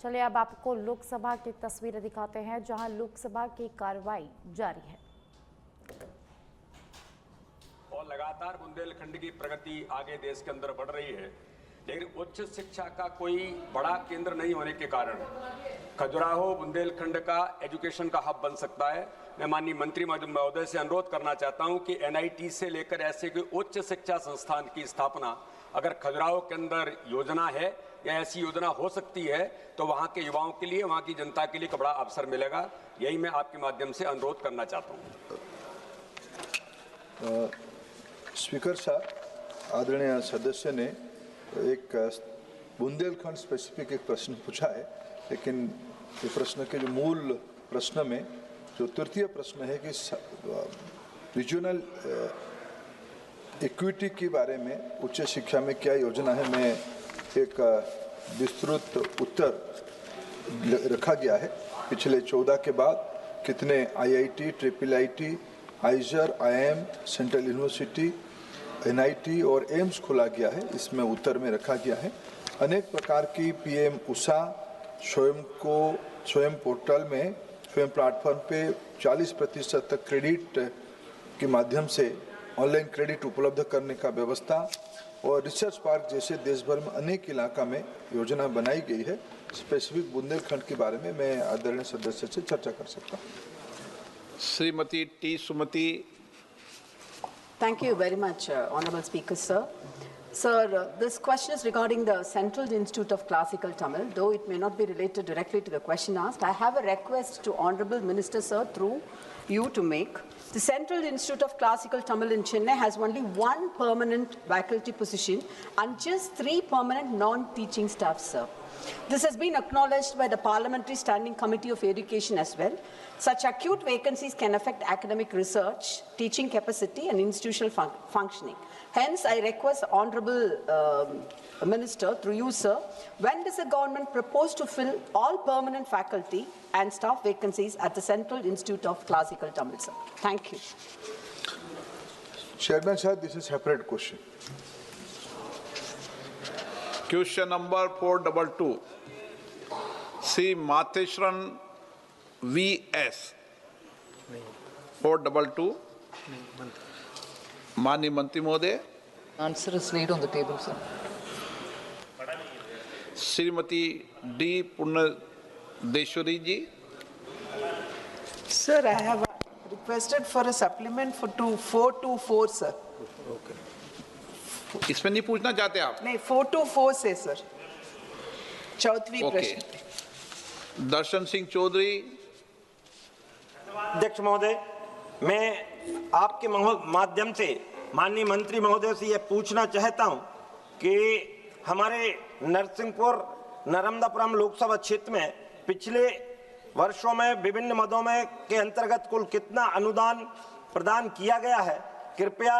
चलिए अब आपको लोकसभा की तस्वीरें दिखाते हैं, जहां लोकसभा की कार्रवाई जारी है और लगातार बुंदेलखंड की प्रगति आगे देश के अंदर बढ़ रही है। लेकिन उच्च शिक्षा का कोई बड़ा केंद्र नहीं होने के कारण खजुराहो बुंदेलखंड का एजुकेशन का हब बन सकता है। मैं माननीय मंत्री महोदय से अनुरोध करना चाहता हूं कि एनआईटी से लेकर ऐसे कोई उच्च शिक्षा संस्थान की स्थापना अगर खजुराहो के अंदर योजना है या ऐसी योजना हो सकती है तो वहां के युवाओं के लिए, वहां की जनता के लिए एक बड़ा अवसर मिलेगा। यही मैं आपके माध्यम से अनुरोध करना चाहता हूं। स्पीकर साहब, आदरणीय सदस्य ने एक बुंदेलखंड स्पेसिफिक एक प्रश्न पूछा है, लेकिन ये प्रश्न के जो मूल प्रश्न में जो तृतीय प्रश्न है कि रीजनल इक्विटी के बारे में उच्च शिक्षा में क्या योजना है, मैं एक विस्तृत उत्तर रखा गया है। पिछले 14 के बाद कितने IIT, triple IT, IISER, IIM, central university, NIT और एम्स खोला गया है, इसमें उत्तर में रखा गया है। अनेक प्रकार की पीएम उषा स्वयं पोर्टल में, स्वयं प्लेटफॉर्म पे 40% तक क्रेडिट के माध्यम से ऑनलाइन क्रेडिट उपलब्ध करने का व्यवस्था और रिसर्च पार्क जैसे देश भर में अनेक इलाका में योजना बनाई गई है। स्पेसिफिक बुंदेलखंड के बारे में मैं आदरणीय सदस्य से चर्चा कर सकता हूँ। Shrimati T Sumati. Thank you very much, Honourable Speaker, sir. Sir, this question is regarding the Central Institute of Classical Tamil. Though it may not be related directly to the question asked, I have a request to Honourable Minister, sir, through you to make. The Central Institute of Classical Tamil in Chennai has only one permanent faculty position and just 3 permanent non-teaching staff, sir. This has been acknowledged by the Parliamentary Standing Committee of Education as well. Such acute vacancies can affect academic research, teaching capacity and institutional functioning. Hence, I request Honourable Minister, through you, sir, when does the government propose to fill all permanent faculty and staff vacancies at the Central Institute of Classical Tamil, sir? Thank you. Chairman, sir, this is a separate question. Question number 422. C. Matheshran V.S. 422. Mani Mantri Mode. Answer is laid on the table, sir. Srimati D. Punnadeshwari ji. Sir, I have requested for a supplement for 424, sir. Okay. इसमें नहीं पूछना चाहते आप? नहीं, 424 से sir, चौथी प्रश्न पे। दर्शन सिंह चौधरी। अध्यक्ष महोदय, मैं आपके माध्यम से माननीय मंत्री महोदय से यह पूछना चाहता हूं कि हमारे नरसिंहपुर नर्मदापुरम लोकसभा क्षेत्र में पिछले वर्षों में विभिन्न मदों में के अंतर्गत कुल कितना अनुदान प्रदान किया गया है, कृपया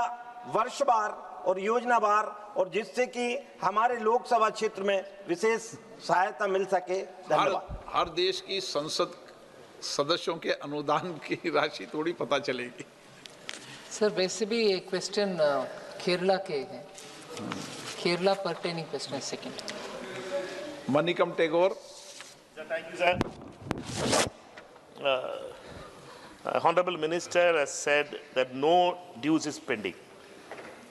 वर्षवार और योजनावार, और जिससे कि हमारे लोकसभा क्षेत्र में विशेष सहायता मिल सके। धन्यवाद। हर देश की संसद सदस्यों के अनुदान की राशि थोड़ी पता चलेगी। सर, वैसे भी ये क्वेश्चन केरला के हैं, केरला पर्टेनिंग क्वेश्चन है second. Manickam Tagore. Thank you, sir. Honorable Minister has said that no dues is pending.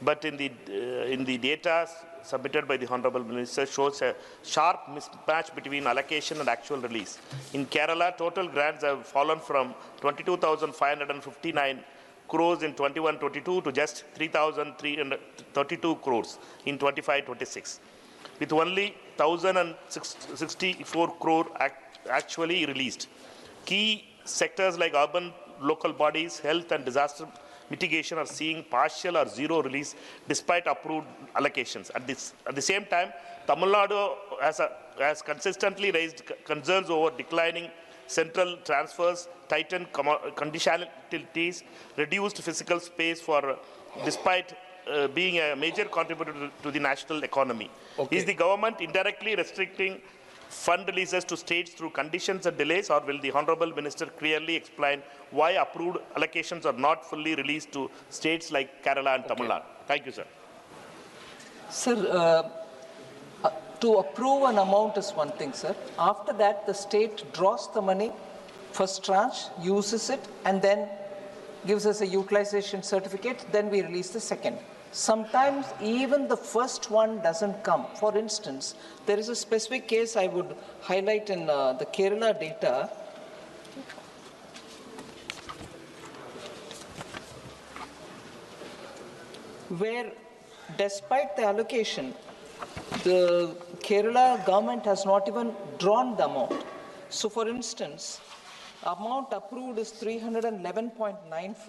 But in the data submitted by the Honorable Minister shows a sharp mismatch between allocation and actual release. In Kerala, total grants have fallen from 22,559 crores in 21-22 to just 3,332 crores in 25-26, with only 1,064 crore actually released. Key sectors like urban local bodies, health and disaster mitigation are seeing partial or zero release despite approved allocations. At the same time, Tamil Nadu has consistently raised concerns over declining central transfers, tightened conditionalities, reduced physical space despite being a major contributor to the national economy. Okay. Is the government indirectly restricting fund releases to states through conditions and delays, or will the Honourable Minister clearly explain why approved allocations are not fully released to states like Kerala and Tamil Nadu? Thank you, sir. Sir, To approve an amount is one thing, sir. After that, the state draws the money, first tranche, uses it, and then gives us a utilization certificate, then we release the second. Sometimes even the first one doesn't come. For instance, there is a specific case I would highlight in the Kerala data. Where despite the allocation, the Kerala government has not even drawn the amount. So for instance, amount approved is 311.94